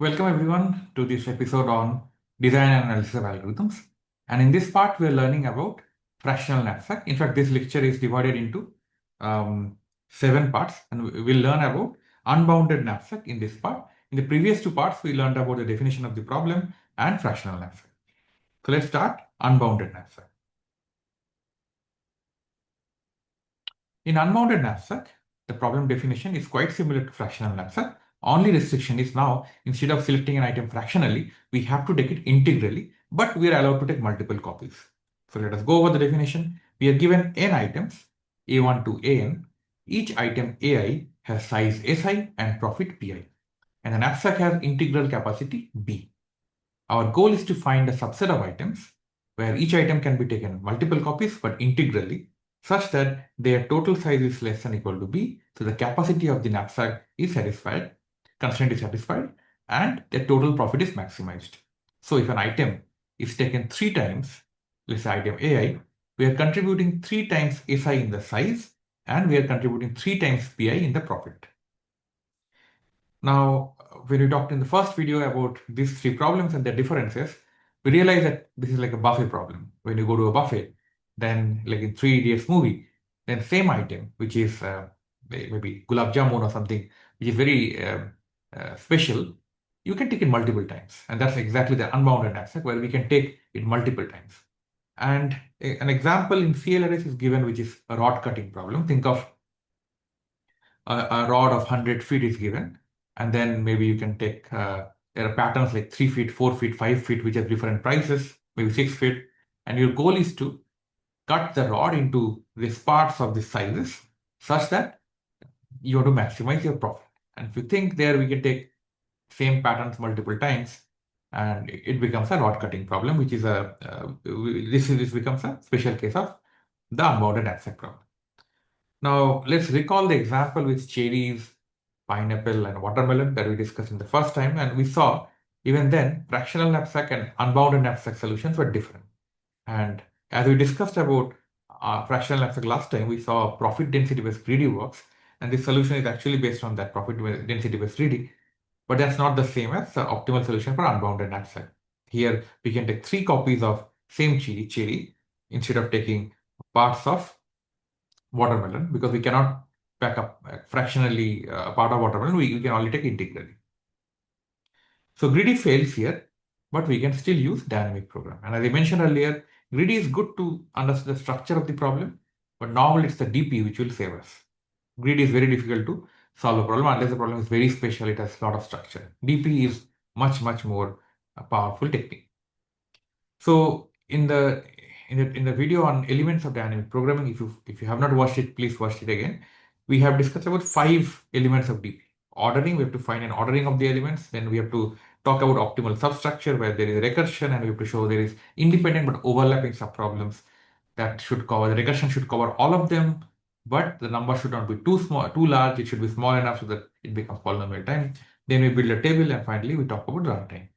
Welcome everyone to this episode on design and analysis of algorithms. And in this part, we're learning about fractional knapsack. In fact, this lecture is divided into 7 parts, and we'll learn about unbounded knapsack in this part. In the previous 2 parts, we learned about the definition of the problem and fractional knapsack. So let's start unbounded knapsack. In unbounded knapsack, the problem definition is quite similar to fractional knapsack. Only restriction is now, instead of selecting an item fractionally, we have to take it integrally, but we are allowed to take multiple copies. So let us go over the definition. We are given n items, A1 to An. Each item Ai has size Si and profit Pi. And the knapsack has integral capacity B. Our goal is to find a subset of items where each item can be taken multiple copies but integrally, such that their total size is less than or equal to B. So the capacity of the knapsack is satisfied, constraint is satisfied, and the total profit is maximized. So if an item is taken 3 times, let's say item AI, we are contributing 3 times SI in the size, and we are contributing 3 times PI in the profit. Now, when we talked in the first video about these 3 problems and their differences, we realized that this is like a buffet problem. When you go to a buffet, then like in 3 Idiots movie, then same item, which is maybe gulab jamun or something, which is very special, you can take it multiple times. And that's exactly the unbounded knapsack, where we can take it multiple times. And an example in CLRS is given, which is a rod cutting problem. Think of a rod of 100 feet is given, and then maybe you can take, there are patterns like 3 feet, 4 feet, 5 feet, which have different prices, maybe 6 feet. And your goal is to cut the rod into these parts of the sizes such that you have to maximize your profit. And if you think there, we can take same patterns multiple times, and it becomes a rod cutting problem, which is this becomes a special case of the unbounded knapsack problem. Now, let's recall the example with cherries, pineapple, and watermelon that we discussed in the first time. And we saw even then, fractional knapsack and unbounded knapsack solutions were different. And as we discussed about fractional knapsack last time, we saw profit density-based greedy works. And this solution is actually based on that profit density-based greedy. But that's not the same as the optimal solution for unbounded knapsack. Here, we can take 3 copies of same cherry instead of taking parts of watermelon, because we cannot pack up fractionally a part of watermelon. We can only take integrally. So greedy fails here, but we can still use dynamic program. And as I mentioned earlier, greedy is good to understand the structure of the problem, but normally it's the DP which will save us. Greedy is very difficult to solve a problem unless the problem is very special, it has a lot of structure. DP is much more powerful technique. So in the video on elements of dynamic programming, if you have not watched it, please watch it again. We have discussed about 5 elements of DP. Ordering, we have to find an ordering of the elements. Then we have to talk about optimal substructure, where there is recursion, and we have to show there is independent but overlapping subproblems that should cover. The recursion should cover all of them, but the number should not be too small, too large. It should be small enough so that it becomes polynomial time. Then we build a table, and finally we talk about runtime.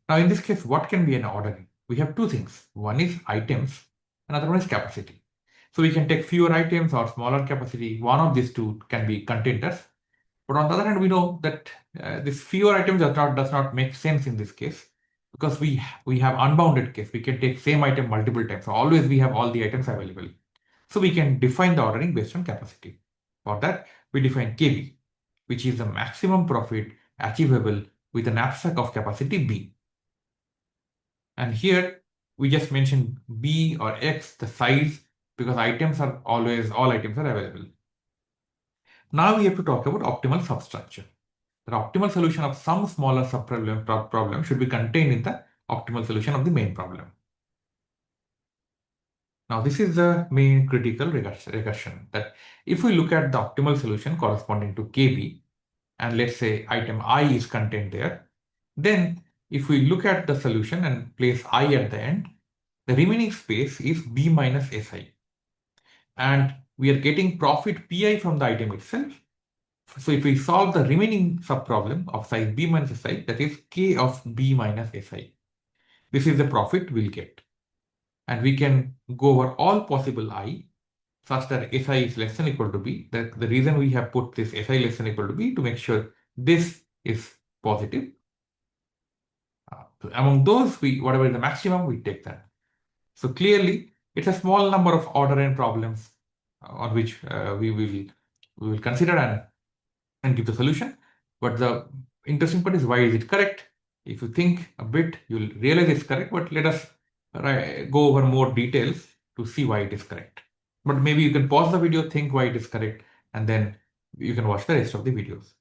Now, in this case, what can be an ordering? We have 2 things. One is items, another one is capacity. So we can take fewer items or smaller capacity. One of these 2 can be containers. But on the other hand, we know that this fewer items does not make sense in this case, because we have unbounded case. We can take same item multiple times. So always we have all the items available. So we can define the ordering based on capacity. For that, we define KB, which is the maximum profit achievable with a knapsack of capacity B. And here we just mention B or X, the size, because items are always, all items are available. Now we have to talk about optimal substructure. The optimal solution of some smaller problem should be contained in the optimal solution of the main problem. Now this is the main critical recursion, that if we look at the optimal solution corresponding to KB, and let's say item I is contained there, then if we look at the solution and place I at the end, the remaining space is B minus Si. And we are getting profit Pi from the item itself. So if we solve the remaining subproblem of size B minus Si, that is K of B minus Si. This is the profit we'll get. And we can go over all possible I such that Si is less than or equal to B. The reason we have put this Si less than or equal to B to make sure this is positive. So among those, whatever is the maximum, we take that. So clearly, it's a small number of order n problems on which we will consider and give the solution. But the interesting part is, why is it correct? If you think a bit, you'll realize it's correct, but let us go over more details to see why it is correct. But maybe you can pause the video, think why it is correct, and then you can watch the rest of the videos.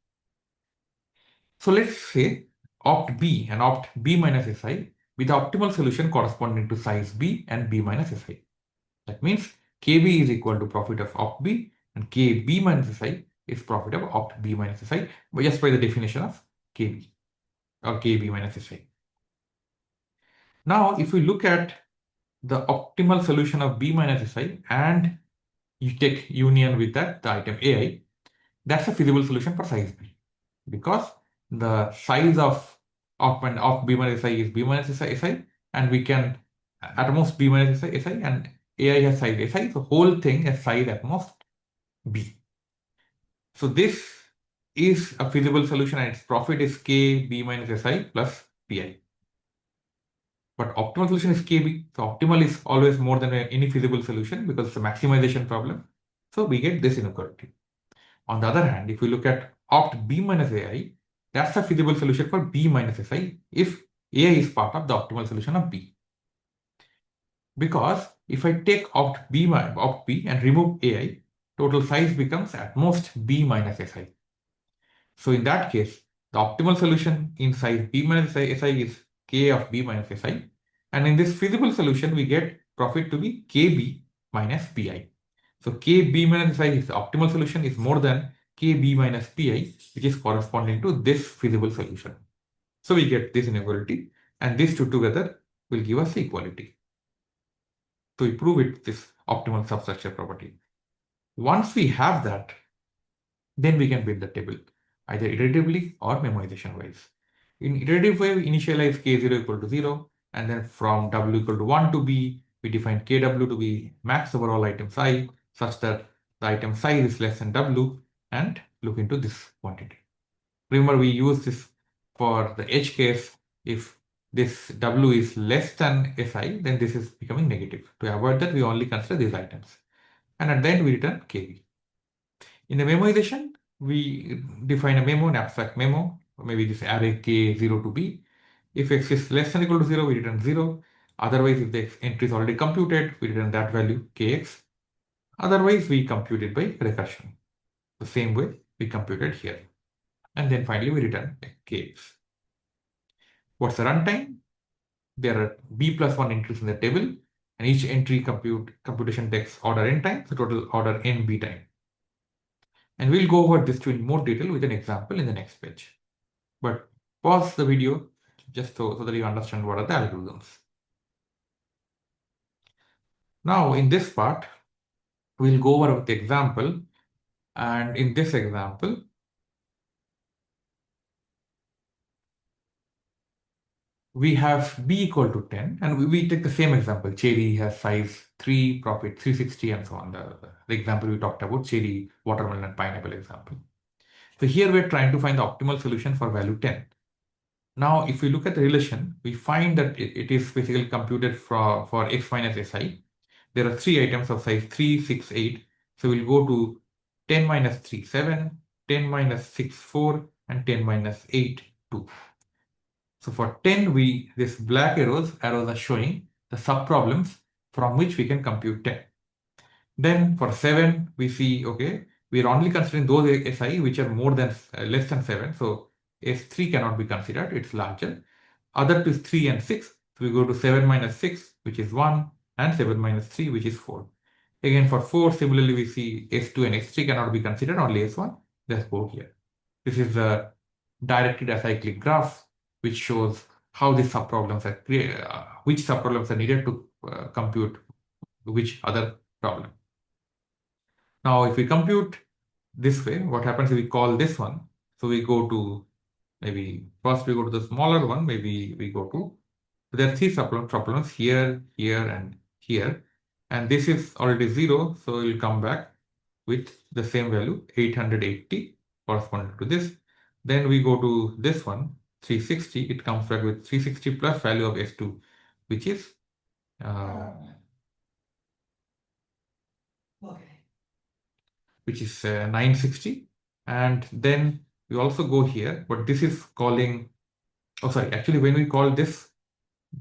So let's say opt B and opt B minus Si with the optimal solution corresponding to size B and B minus Si. That means KB is equal to profit of opt B and KB minus Si is profit of opt B minus Si, just by the definition of KB or KB minus Si. Now, if we look at the optimal solution of B minus Si and you take union with that, the item AI, that's a feasible solution for size B, because the size of B minus Si is B minus Si, and we can at most B minus Si, and AI has size Si, so whole thing has size at most B. So this is a feasible solution, and its profit is K B minus Si plus Pi. But optimal solution is KB. So optimal is always more than any feasible solution because it's a maximization problem. So we get this inequality. On the other hand, if we look at opt B minus AI, that's a feasible solution for B minus Si if AI is part of the optimal solution of B. Because if I take opt B and remove AI, total size becomes at most B minus Si. So in that case, the optimal solution in size B minus Si is K of B minus Si. And in this feasible solution, we get profit to be KB minus Pi. So KB minus Si is the optimal solution is more than KB minus Pi, which is corresponding to this feasible solution. So we get this inequality, and these two together will give us equality. So we prove it, this optimal substructure property. Once we have that, then we can build the table, either iteratively or memoization wise. In iterative way, we initialize K0 equal to 0, and then from W equal to 1 to B, we define KW to be max overall item size, such that the item size is less than W, and look into this quantity. Remember, we use this for the edge case. If this W is less than Si, then this is becoming negative. To avoid that, we only consider these items. And at the end, we return KB. In the memoization, we define a memo, knapsack memo, maybe this array K0 to B. If X is less than or equal to 0, we return 0. Otherwise, if the entry is already computed, we return that value Kx. Otherwise, we compute it by recursion. The same way we computed here. And then finally, we return Kx. What's the runtime? There are B plus 1 entries in the table, and each entry computation takes order n time, so total order n B time. And we'll go over this in more detail with an example in the next page. But pause the video just so that you understand what are the algorithms. Now, in this part, we'll go over with the example. And in this example, we have B equal to 10. And we take the same example. Cherry has size 3, profit 360, and so on. The example we talked about, cherry, watermelon, and pineapple example. So here we're trying to find the optimal solution for value 10. Now, if we look at the relation, we find that it is basically computed for X minus Si. There are 3 items of size 3, 6, 8. So we'll go to 10 minus 3, 7, 10 minus 6, 4, and 10 minus 8, 2. So for 10, this black arrows are showing the subproblems from which we can compute 10. Then for 7, we see, okay, we are only considering those Si which are less than 7. So S3 cannot be considered, it's larger. Other to 3 and 6, so we go to 7 minus 6, which is 1, and 7 minus 3, which is 4. Again, for 4, similarly, we see S2 and S3 cannot be considered, only S1. Let's go here. This is a directed acyclic graph, which shows how these subproblems are created, which subproblems are needed to compute which other problem. Now, if we compute this way, what happens if we call this one? So we go to, maybe first we go to the smaller one, maybe we go to, there are 3 subproblems here, here, and here. And this is already 0, so we'll come back with the same value, 880, corresponding to this. Then we go to this one, 360, it comes back with 360 plus value of S2, which is which is 960. And then we also go here, but this is calling, oh sorry, actually when we call this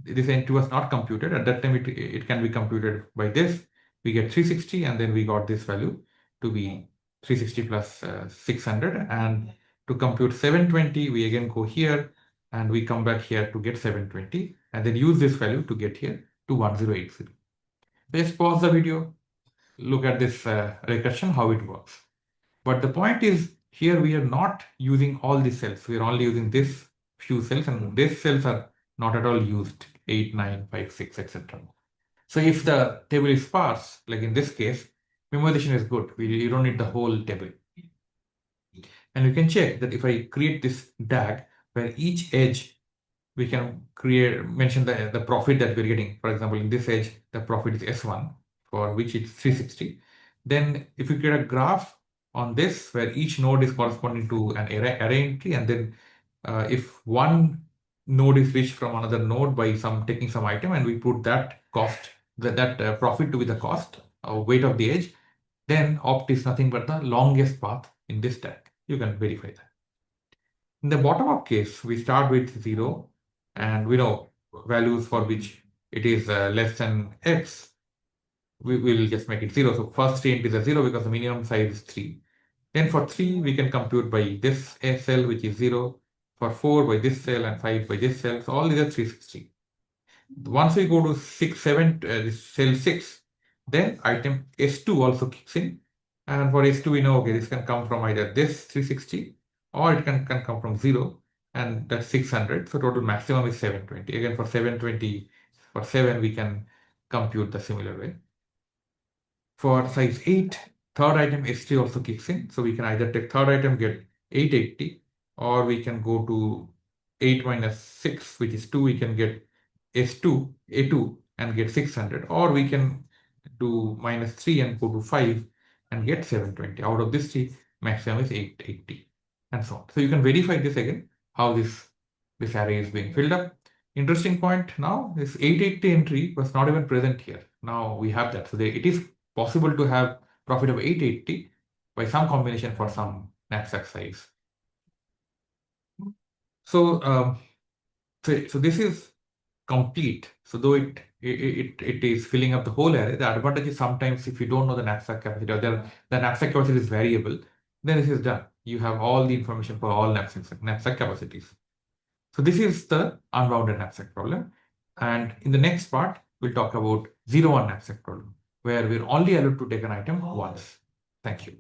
N2 was not computed. At that time, it can be computed by this. We get 360, and then we got this value to be 360 plus 600. And to compute 720, we again go here, and we come back here to get 720, and then use this value to get here to 1080. Let's pause the video, look at this recursion, how it works. But the point is, here we are not using all these cells. We are only using this few cells, and these cells are not at all used, 8, 9, 5, 6, etc. So if the table is sparse, like in this case, memoization is good. You don't need the whole table. And we can check that if I create this DAG, where each edge we can mention the profit that we're getting. For example, in this edge, the profit is S1, for which it's 360. Then if you create a graph on this, where each node is corresponding to an array entry, and then if one node is reached from another node by taking some item, and we put that cost, that profit to be the cost, weight of the edge, then opt is nothing but the longest path in this stack. You can verify that. In the bottom-up case, we start with 0, and we know values for which it is less than x. We will just make it 0. So first int is a 0 because the minimum size is 3. Then for 3, we can compute by this cell, which is 0. For 4 by this cell, and 5 by this cell. So all these are 360. Once we go to 6, 7, this cell 6, then item S2 also kicks in. And for S2, we know, okay, this can come from either this 360, or it can come from 0, and that's 600. So total maximum is 720. Again, for 720, for 7, we can compute the similar way. For size 8, third item S3 also kicks in. So we can either take third item, get 880, or we can go to 8 minus 6, which is 2, we can get S2, A2, and get 600, or we can do minus 3 and go to 5 and get 720. Out of this 3, maximum is 880, and so on. So you can verify this again, how this array is being filled up. Interesting point now, this 880 entry was not even present here. Now we have that. So it is possible to have profit of 880 by some combination for some knapsack size. So, so this is complete. So though it is filling up the whole array, the advantage is sometimes if you don't know the knapsack capacity, or the knapsack capacity is variable, then this is done. You have all the information for all knapsack capacities. So this is the unbounded knapsack problem. And in the next part, we'll talk about 0-1 knapsack problem, where we're only allowed to take an item once. Thank you.